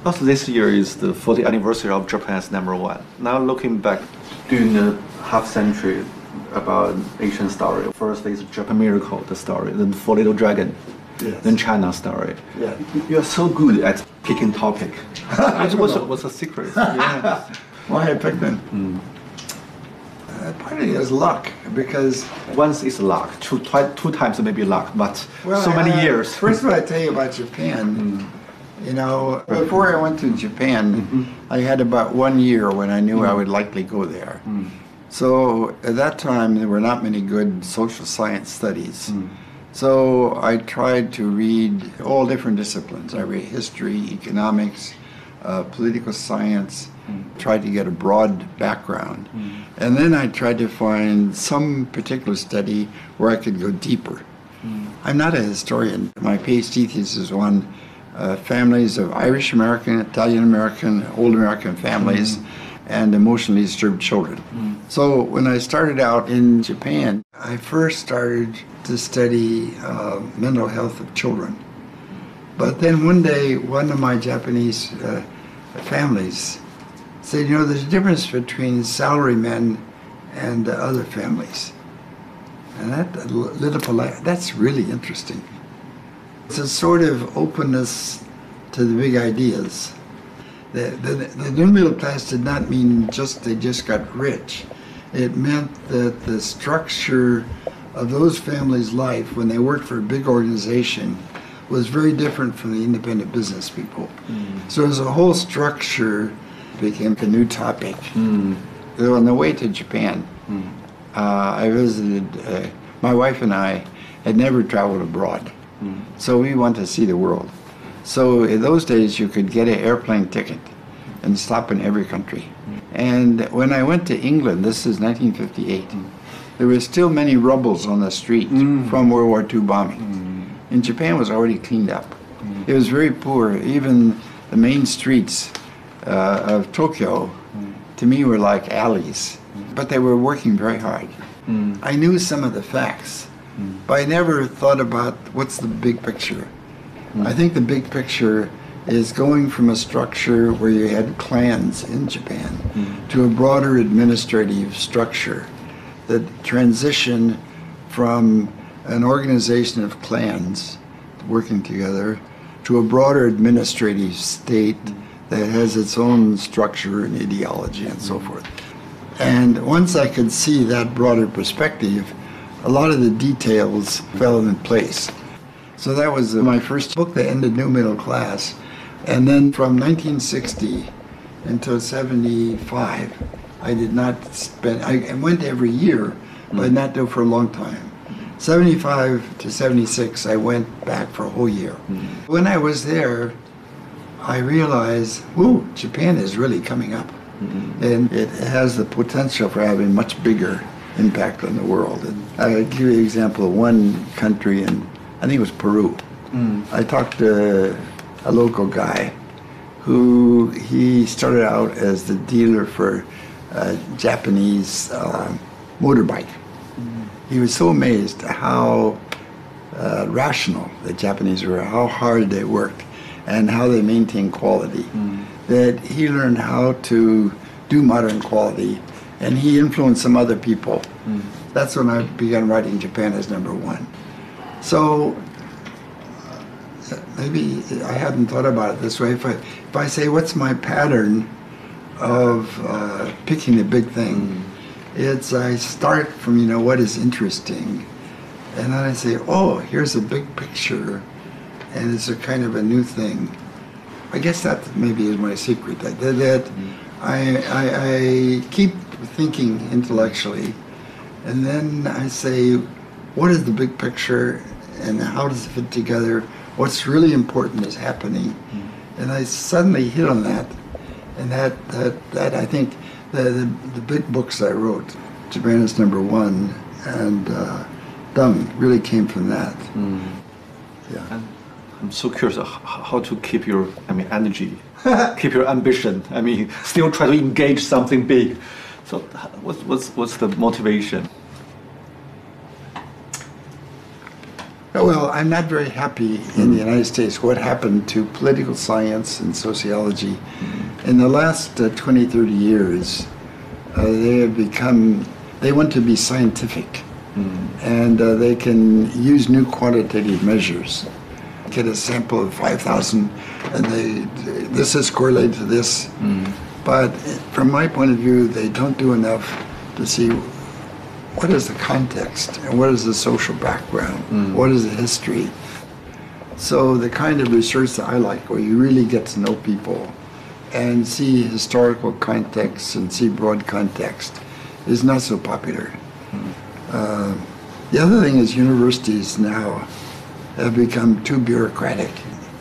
Also, this year is the 40th anniversary of Japan's #1. Now looking back, during the half century about Asian story. First is Japan Miracle, the story, then Four Little Dragon, yes. Then China story. Yeah. You are so good at picking topic. What's the secret? Yeah. Why I picked them? Part of it is luck, because once is luck, two times maybe luck, but so many years. First of all, I tell you about Japan. You know, before I went to Japan, I had about 1 year when I knew I would likely go there. So at that time, there were not many good social science studies. So I tried to read all different disciplines. I read history, economics, political science, tried to get a broad background. And then I tried to find some particular study where I could go deeper. I'm not a historian. My PhD thesis was on families of Irish American, Italian American, old American families, and emotionally disturbed children. So when I started out in Japan, I first started to study mental health of children. But then one day, one of my Japanese families said, you know, there's a difference between salarymen and other families. And that lit up a light. That's really interesting. It's a sort of openness to the big ideas. The new middle class did not mean they just got rich. It meant that the structure of those families' life when they worked for a big organization was very different from the independent business people. So as a whole structure became a new topic. So on the way to Japan, I visited, my wife and I had never traveled abroad. So we wanted to see the world. So in those days you could get an airplane ticket and stop in every country. And when I went to England, this is 1958, there were still many rubbles on the street from World War II bombing. And Japan was already cleaned up. It was very poor. Even the main streets of Tokyo, to me, were like alleys. But they were working very hard. I knew some of the facts, but I never thought about what's the big picture. I think the big picture is going from a structure where you had clans in Japan to a broader administrative structure. The transition from an organization of clans working together to a broader administrative state that has its own structure and ideology and so forth. And once I could see that broader perspective, a lot of the details fell in place. So that was my first book that ended New Middle Class. And then from 1960 until 75, I did not spend, I went every year, but not do it for a long time. 75 to 76, I went back for a whole year. When I was there, I realized, whoa, Japan is really coming up. And it has the potential for having much bigger impact on the world. And I'll give you an example of one country, and I think it was Peru. I talked to a local guy who he started out as the dealer for Japanese motorbike. He was so amazed at how rational the Japanese were, how hard they worked, and how they maintained quality, that he learned how to do modern quality, and he influenced some other people. That's when I began writing Japan as #1. So maybe I hadn't thought about it this way. If I say, what's my pattern of picking a big thing? It's I start from, you know, what is interesting, and then I say, oh, here's a big picture, and it's a kind of a new thing. I guess that maybe is my secret, that I keep thinking intellectually, and then I say, what is the big picture, and how does it fit together? What's really important is happening, and I suddenly hit on that, and that I think the big books I wrote, Japan is #1, and Dung really came from that. Yeah. I'm so curious how to keep your, energy, keep your ambition. Still try to engage something big. So, what's the motivation? Well, I'm not very happy in the United States what happened to political science and sociology. In the last 20, 30 years, they want to be scientific. And they can use new quantitative measures. Get a sample of 5,000 and this is correlated to this. But from my point of view, they don't do enough to see what is the context and what is the social background, what is the history. So the kind of research that I like, where you really get to know people and see historical context and see broad context, is not so popular. The other thing is universities now have become too bureaucratic.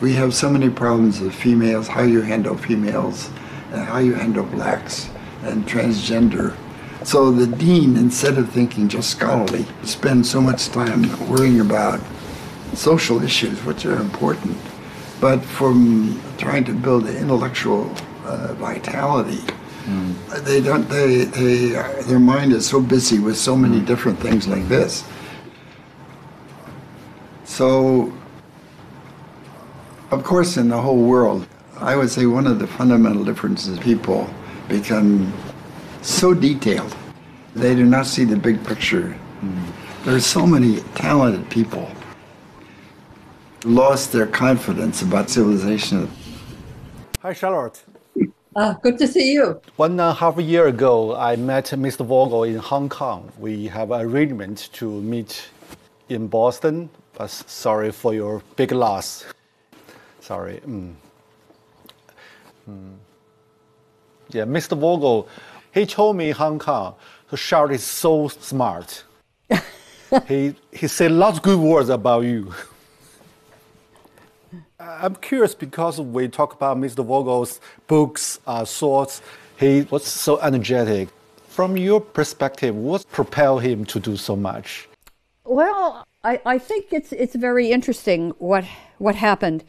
We have so many problems with females, how you handle females, and how you handle blacks and transgender. So the dean, instead of thinking just scholarly, spends so much time worrying about social issues, which are important, but from trying to build intellectual vitality. Their mind is so busy with so many different things like this. So, of course, in the whole world, I would say one of the fundamental differences, people become so detailed. They do not see the big picture. There are so many talented people lost their confidence about civilization. Hi, Charlotte. Good to see you. 1.5 years ago, I met Mr. Vogel in Hong Kong. We have an arrangement to meet in Boston, but sorry for your big loss. Sorry. Yeah, Mr. Vogel, he told me in Hong Kong, Charlotte is so smart. He said lots of good words about you. I'm curious because we talk about Mr. Vogel's books, thoughts. He was so energetic. From your perspective, what propelled him to do so much? Well, I think it's very interesting what happened.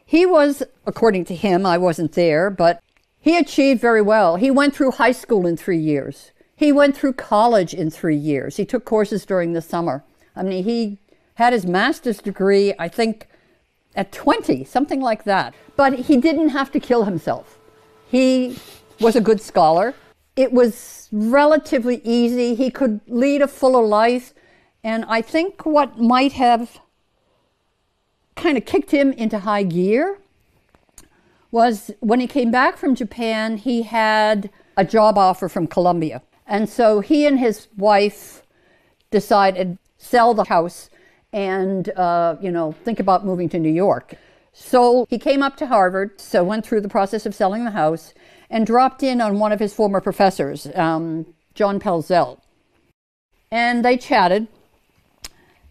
He was, according to him, I wasn't there, but he achieved very well. He went through high school in 3 years. He went through college in 3 years. He took courses during the summer. I mean, he had his master's degree, I think, at 20, something like that. But he didn't have to kill himself. He was a good scholar. It was relatively easy. He could lead a fuller life. And I think what might have kind of kicked him into high gear was when he came back from Japan, he had a job offer from Columbia. And so he and his wife decided sell the house and, think about moving to New York. So he came up to Harvard, so went through the process of selling the house and dropped in on one of his former professors, John Pelzel. And they chatted.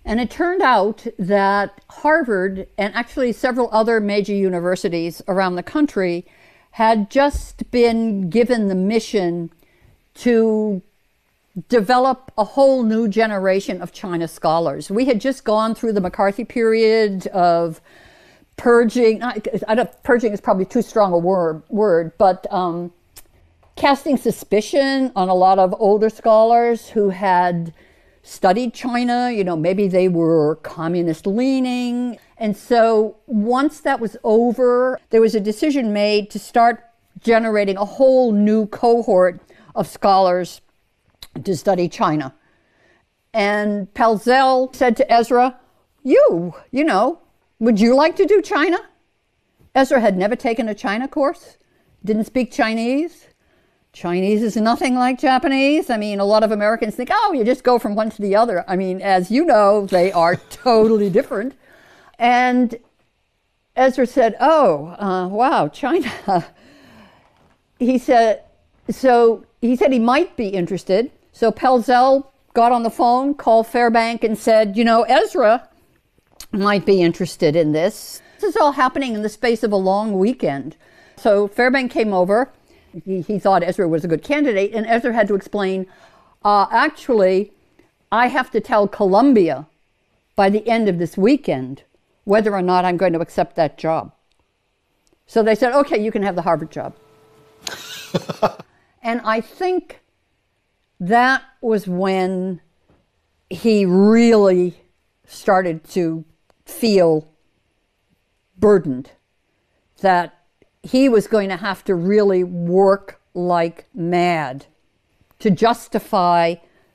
And it turned out that Harvard and actually several other major universities around the country had just been given the mission to develop a whole new generation of China scholars. We had just gone through the McCarthy period of purging. Purging is probably too strong a word, but casting suspicion on a lot of older scholars who had studied China. Maybe they were communist leaning. And so once that was over, there was a decision made to start generating a whole new cohort of scholars to study China. And Pelzel said to Ezra, would you like to do China? Ezra had never taken a China course, didn't speak Chinese. Chinese is nothing like Japanese. I mean, a lot of Americans think, you just go from one to the other. I mean, as you know, they are totally different. And Ezra said, wow, China. He said he might be interested. So Pelzel got on the phone, called Fairbank and said, Ezra might be interested in this. This is all happening in the space of a long weekend. So Fairbank came over. He thought Ezra was a good candidate, and Ezra had to explain, actually, I have to tell Columbia by the end of this weekend whether or not I'm going to accept that job. So they said, okay, you can have the Harvard job. And I think that was when he really started to feel burdened, that he was going to have to really work like mad to justify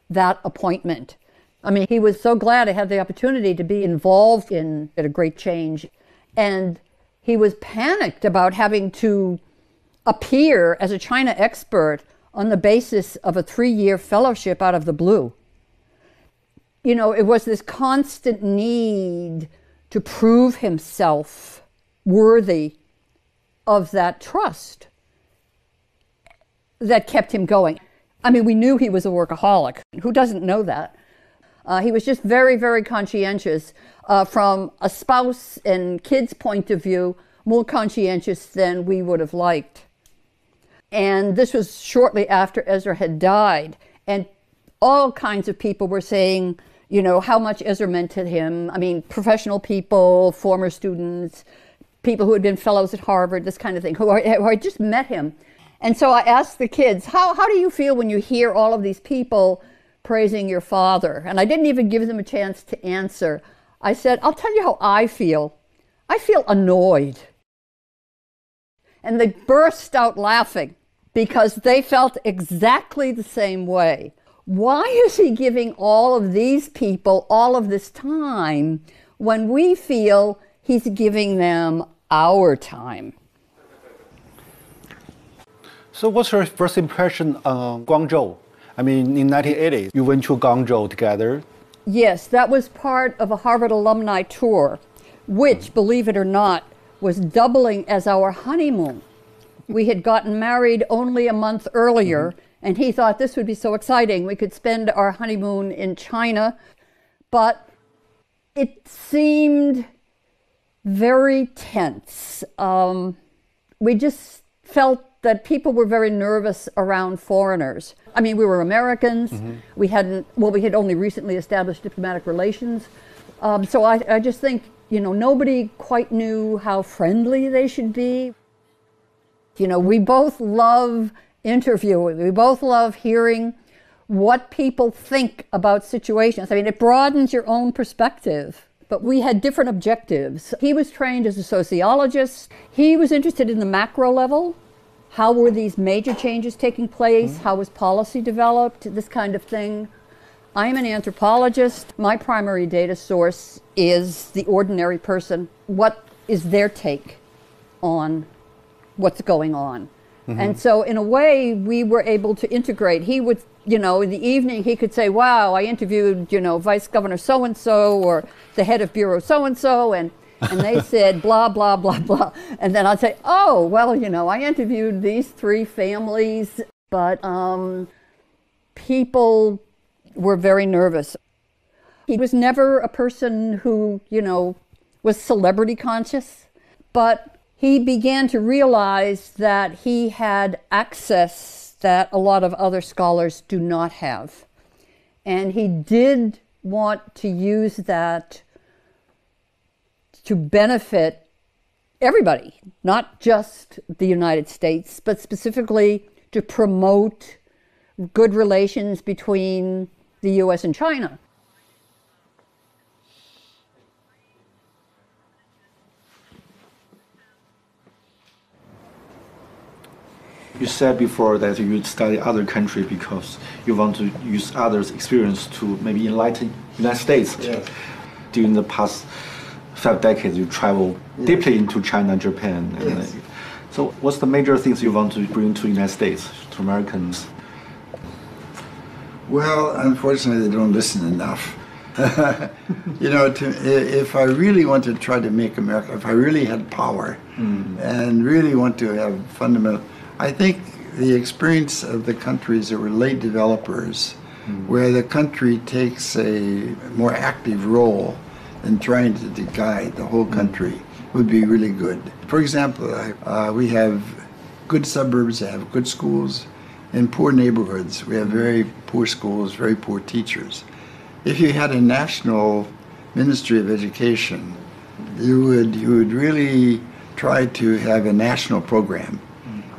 that appointment. I mean, he was so glad to have the opportunity to be involved in a great change. And he was panicked about having to appear as a China expert on the basis of a 3-year fellowship out of the blue. You know, it was this constant need to prove himself worthy of that trust that kept him going. I mean, we knew he was a workaholic. Who doesn't know that? He was just very, very conscientious. From a spouse and kids' point of view, more conscientious than we would have liked. And this was shortly after Ezra had died. And all kinds of people were saying, you know, how much Ezra meant to him. I mean, professional people, former students, people who had been fellows at Harvard, this kind of thing, who had just met him. And so I asked the kids, how do you feel when you hear all of these people praising your father? And I didn't even give them a chance to answer. I said, I'll tell you how I feel. I feel annoyed. And they burst out laughing because they felt exactly the same way. Why is he giving all of these people all of this time when we feel he's giving them our time? So what's your first impression on Guangzhou? I mean, in 1980, you went to Guangzhou together. Yes, that was part of a Harvard alumni tour, which, believe it or not, was doubling as our honeymoon. We had gotten married only a month earlier, and he thought this would be so exciting. We could spend our honeymoon in China, but it seemed very tense. We just felt that people were very nervous around foreigners. I mean, we were Americans. We had only recently established diplomatic relations. So I just think, you know, nobody quite knew how friendly they should be. You know, we both love interviewing. We both love hearing what people think about situations. I mean, it broadens your own perspective. But we had different objectives. He was trained as a sociologist. He was interested in the macro level. How were these major changes taking place? How was policy developed? This kind of thing. I'm an anthropologist. My primary data source is the ordinary person. What is their take on what's going on? And so in a way, we were able to integrate. He would, you know, in the evening, he could say, wow, I interviewed, you know, Vice Governor so-and-so or the head of Bureau so-and-so, and they said blah, blah, blah, blah. And then I'd say, oh, well, you know, I interviewed these 3 families, but people were very nervous. He was never a person who, you know, was celebrity conscious, but he began to realize that he had access that a lot of other scholars do not have. And he did want to use that to benefit everybody, not just the United States, but specifically to promote good relations between the US and China. You said before that you study other countries because you want to use others' experience to maybe enlighten the United States. Yes. During the past 5 decades, you travel deeply into China and Japan. Yes. So what's the major things you want to bring to the United States, to Americans? Well, unfortunately, they don't listen enough. You know, if I really want to try to make America, if I really had power and really want to have fundamental, I think the experience of the countries that were late developers, where the country takes a more active role in trying to guide the whole country, would be really good. For example, we have good suburbs that have good schools. In poor neighborhoods, we have very poor schools, very poor teachers. If you had a national Ministry of Education, you would really try to have a national program.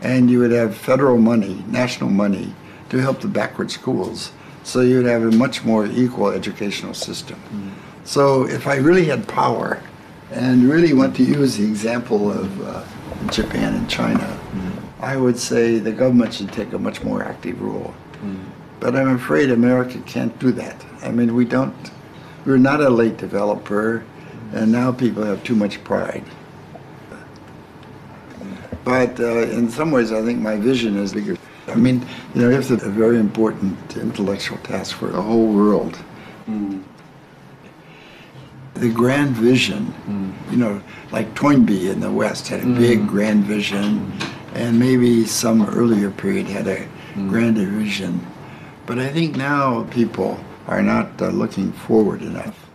And you would have federal money, national money, to help the backward schools. So you would have a much more equal educational system. So if I really had power and really want to use the example of Japan and China, I would say the government should take a much more active role. But I'm afraid America can't do that. I mean, we're not a late developer, and now people have too much pride. But in some ways, I think my vision is bigger. I mean, it's a very important intellectual task for the whole world. The grand vision, like Toynbee in the West had a big grand vision, and maybe some earlier period had a grander vision. But I think now people are not looking forward enough.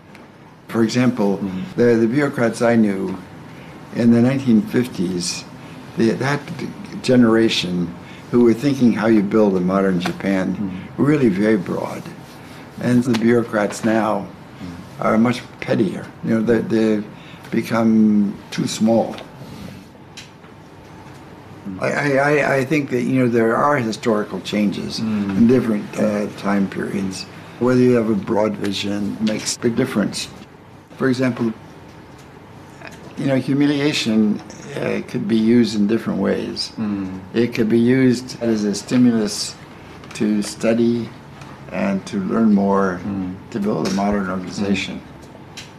For example, the bureaucrats I knew in the 1950s, that generation who were thinking how you build a modern Japan were really very broad. And the bureaucrats now are much pettier. They've become too small. I think that there are historical changes in different time periods. Whether you have a broad vision makes a big difference. For example, humiliation could be used in different ways. It could be used as a stimulus to study and to learn more, to build a modern organization.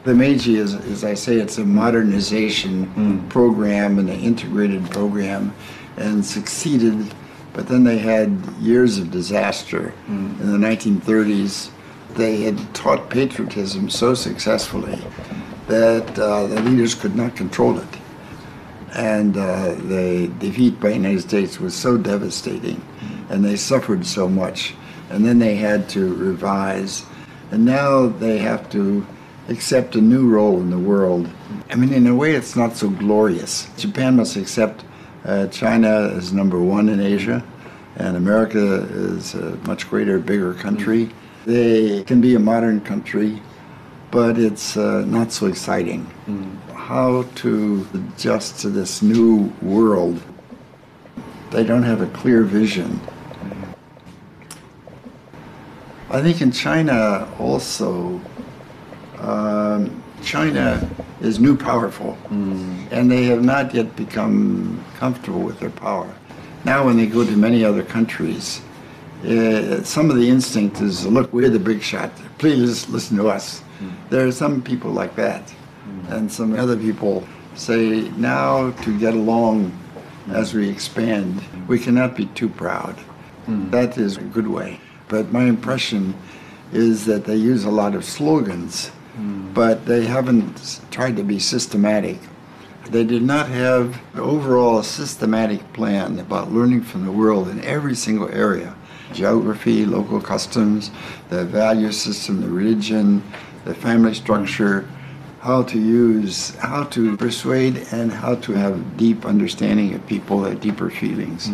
The Meiji is, as I say, it's a modernization program and an integrated program, and succeeded, but then they had years of disaster. In the 1930s, they had taught patriotism so successfully that the leaders could not control it. And the defeat by the United States was so devastating, and they suffered so much. And then they had to revise, and now they have to accept a new role in the world. I mean, in a way, it's not so glorious. Japan must accept China as number one in Asia, and America is a much greater, bigger country. They can be a modern country, but it's not so exciting. How to adjust to this new world? They don't have a clear vision. I think in China also, China is new powerful, and they have not yet become comfortable with their power. Now when they go to many other countries, some of the instinct is, look, we're the big shot, please listen to us. There are some people like that, and some other people say, now to get along as we expand, we cannot be too proud. That is a good way. But my impression is that they use a lot of slogans, but they haven't tried to be systematic. They did not have an overall systematic plan about learning from the world in every single area. Geography, local customs, the value system, the religion, the family structure, how to persuade, and how to have deep understanding of people, deeper feelings.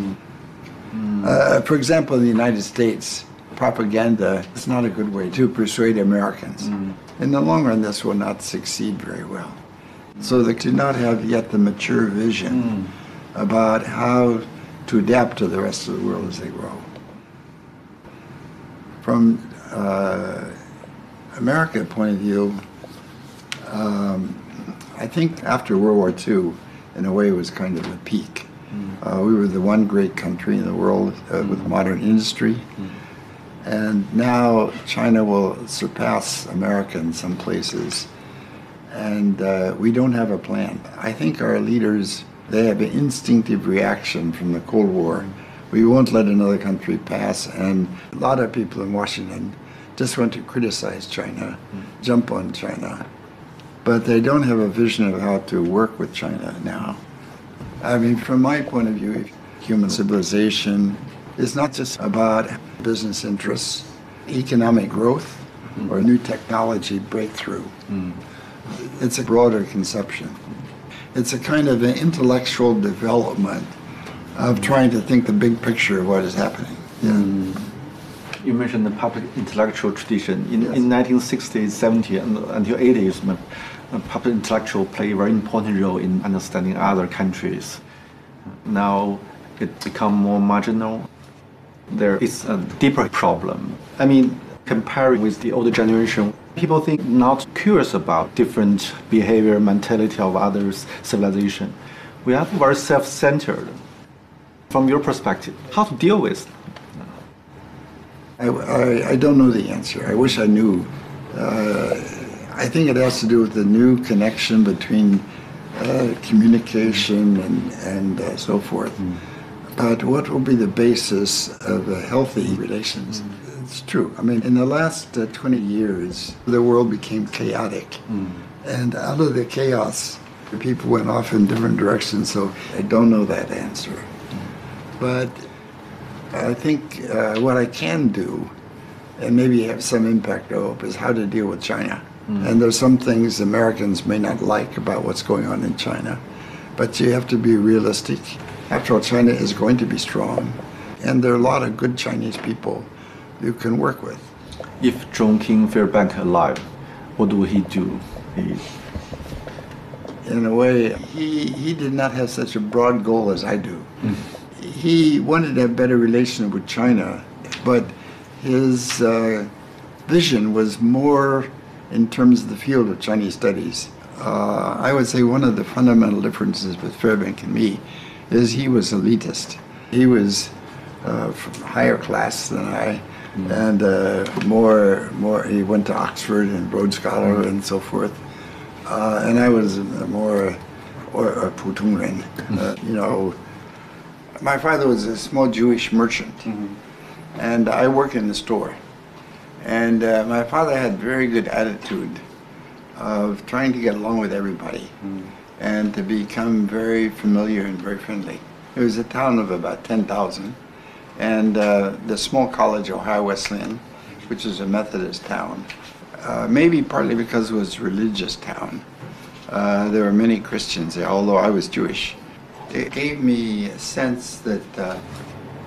For example, in the United States, propaganda is not a good way to persuade Americans. In the long run, this will not succeed very well. So they do not have yet the mature vision about how to adapt to the rest of the world as they grow. From America's point of view, I think after World War II, in a way, it was kind of a peak. We were the one great country in the world with modern industry. And now China will surpass America in some places. And we don't have a plan. I think our leaders, they have an instinctive reaction from the Cold War. We won't let another country pass. And a lot of people in Washington just want to criticize China, jump on China. But they don't have a vision of how to work with China now. I mean, from my point of view, human civilization is not just about business interests, economic growth, or new technology breakthrough. It's a broader conception. It's a kind of an intellectual development of trying to think the big picture of what is happening. You mentioned the public intellectual tradition. In 1960s, 70s, and until 80s, public intellectual play a very important role in understanding other countries. Now it become more marginal. There is a deeper problem. I mean, comparing with the older generation, people think not curious about different behavior, mentality of others, civilization. We are very self-centered. From your perspective, how to deal with? I don't know the answer. I wish I knew. I think it has to do with the new connection between communication and so forth. But what will be the basis of healthy relations? It's true. I mean, in the last 20 years, the world became chaotic. And out of the chaos, the people went off in different directions, so I don't know that answer. But I think what I can do, and maybe have some impact, I hope, is how to deal with China. And there's some things Americans may not like about what's going on in China, but you have to be realistic. After all, China is going to be strong, and there are a lot of good Chinese people you can work with. If John King Fairbank alive, what would he do? In a way, he did not have such a broad goal as I do. He wanted to have better relations with China, but his vision was more in terms of the field of Chinese studies. I would say one of the fundamental differences with Fairbank and me is he was elitist. He was from higher class than I, and more. He went to Oxford and Rhodes Scholar and so forth. And I was more a 普通人. You know, my father was a small Jewish merchant, and I worked in the store. And my father had very good attitude of trying to get along with everybody and to become very familiar and very friendly. It was a town of about 10,000, and the small college, Ohio Wesleyan, which is a Methodist town, maybe partly because it was a religious town. There were many Christians there, although I was Jewish. It gave me a sense that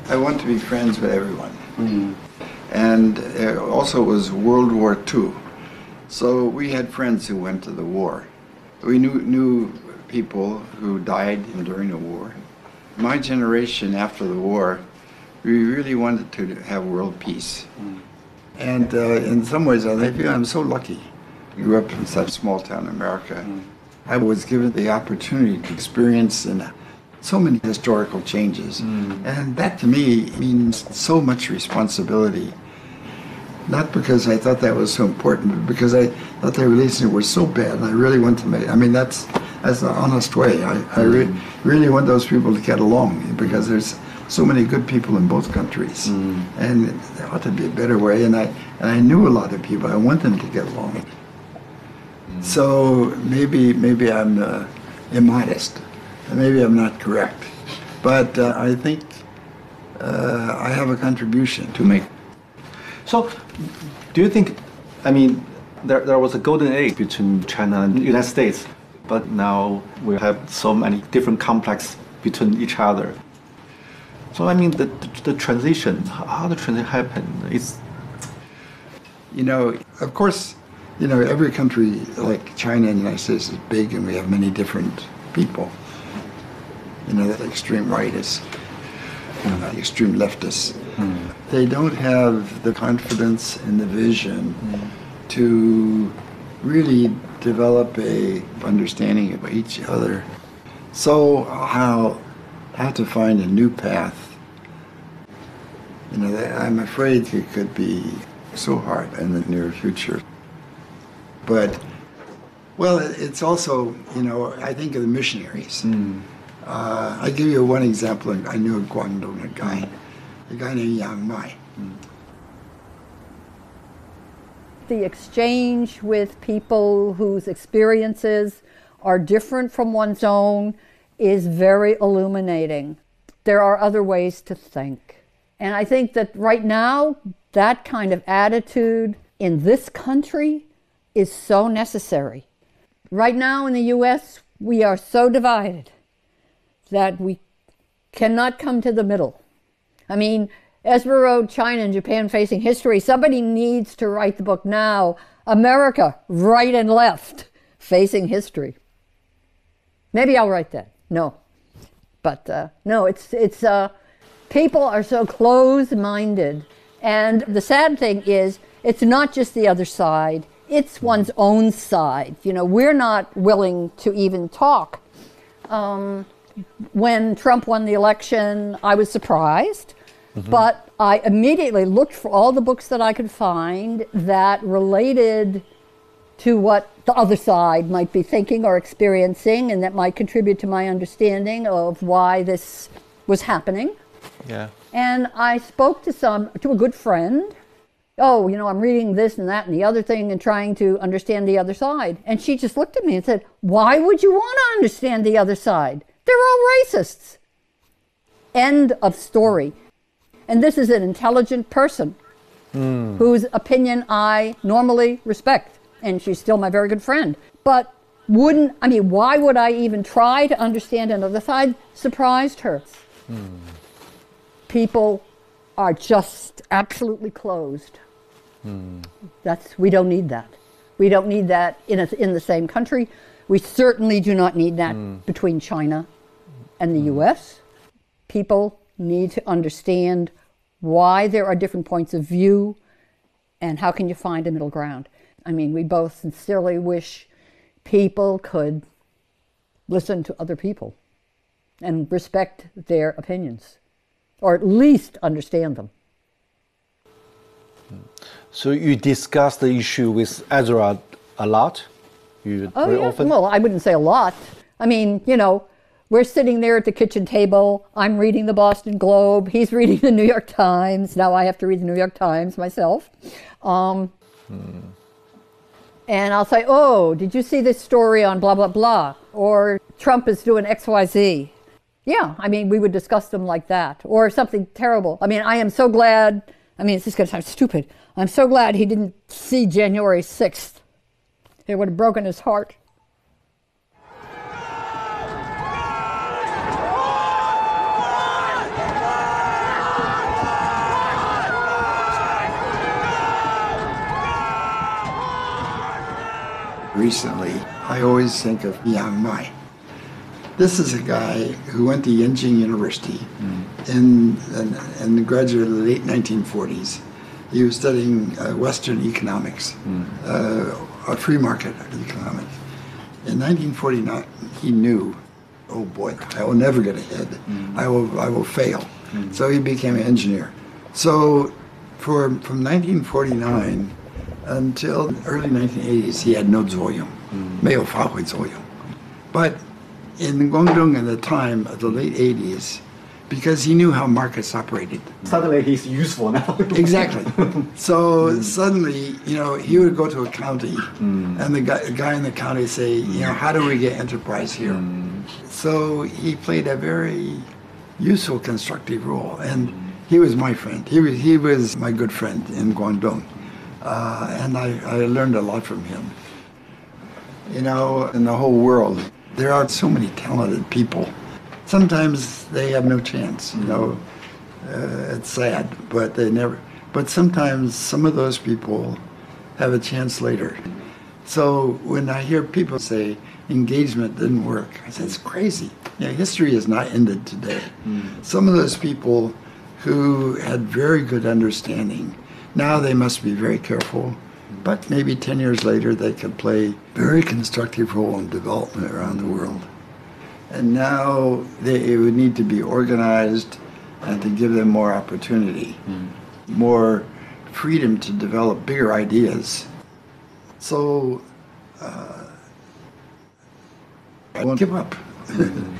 I want to be friends with everyone. And also it was World War II. So we had friends who went to the war. We knew people who died during the war. My generation after the war, we really wanted to have world peace. And in some ways, I feel I'm so lucky. I grew up in such a small town in America. I was given the opportunity to experience so many historical changes. And that to me means so much responsibility. Not because I thought that was so important, but because I thought the relations were so bad and I really want to make, I mean, that's the honest way. I really want those people to get along because there's so many good people in both countries. And there ought to be a better way. And I knew a lot of people. I want them to get along. So maybe I'm immodest. Maybe I'm not correct. But I think I have a contribution to make. So, do you think, I mean, there was a golden age between China and the United States, but now we have so many different complexes between each other. So, I mean, the transition, how the transition happened, is... You know, of course, you know, every country like China and the United States is big and we have many different people. You know, the extreme rightists, the extreme leftists. They don't have the confidence and the vision to really develop a understanding of each other. So how to find a new path. You know, I'm afraid it could be so hard in the near future. But, well, it's also, you know, I think of the missionaries. I'll give you one example. I knew a Guangdong, a guy named Yang Mai. The exchange with people whose experiences are different from one's own is very illuminating. There are other ways to think. And I think that right now, that kind of attitude in this country is so necessary. Right now in the U.S., we are so divided that we cannot come to the middle. I mean, Ezra wrote China and Japan Facing History. Somebody needs to write the book now. America, right and left, facing history. Maybe I'll write that. No. But no, it's people are so close-minded. And the sad thing is, it's not just the other side, it's one's own side. You know, we're not willing to even talk. When Trump won the election, I was surprised, but I immediately looked for all the books that I could find that related to what the other side might be thinking or experiencing, and that might contribute to my understanding of why this was happening. Yeah. And I spoke to a good friend. Oh, you know, I'm reading this and that and the other thing and trying to understand the other side. And she just looked at me and said, why would you want to understand the other side? They're all racists. End of story. And this is an intelligent person whose opinion I normally respect. And she's still my very good friend. But why would I even try to understand another side? Surprised her. People are just absolutely closed. We don't need that. We don't need that in the same country. We certainly do not need that between China and the U.S. People need to understand why there are different points of view and how can you find a middle ground. I mean, we both sincerely wish people could listen to other people and respect their opinions, or at least understand them. So you discuss the issue with Ezra a lot? Often? Well, I wouldn't say a lot. I mean, you know, we're sitting there at the kitchen table. I'm reading the Boston Globe. He's reading the New York Times. Now I have to read the New York Times myself. And I'll say, oh, did you see this story on blah, blah, blah? Or Trump is doing X, Y, Z. Yeah, I mean, we would discuss them like that. Or something terrible. I mean, I am so glad, it's just going to sound stupid. I'm so glad he didn't see January 6th. It would have broken his heart. Recently, I always think of Yang Mai. This is a guy who went to Yenching University in the graduate of the late 1940s. He was studying Western economics, a free market economics. In 1949, he knew, oh boy, I will never get ahead. I will fail. So he became an engineer. So from 1949 until early 1980s, he had no 作用, 没有发挥作用. But in Guangdong at the time of the late 80s, because he knew how markets operated. Suddenly he's useful now. Exactly. So suddenly, you know, he would go to a county and the guy in the county say, you know, how do we get enterprise here? So he played a very useful, constructive role. And he was my friend. He was my good friend in Guangdong. And I learned a lot from him. You know, in the whole world, there are so many talented people. Sometimes they have no chance, you know. It's sad, but they never. But sometimes some of those people have a chance later. So when I hear people say engagement didn't work, I say it's crazy. Yeah, history is not ended today. Some of those people who had very good understanding, now they must be very careful. But maybe 10 years later, they could play a very constructive role in development around the world. And now it would need to be organized and to give them more opportunity, more freedom to develop bigger ideas. So I won't give up.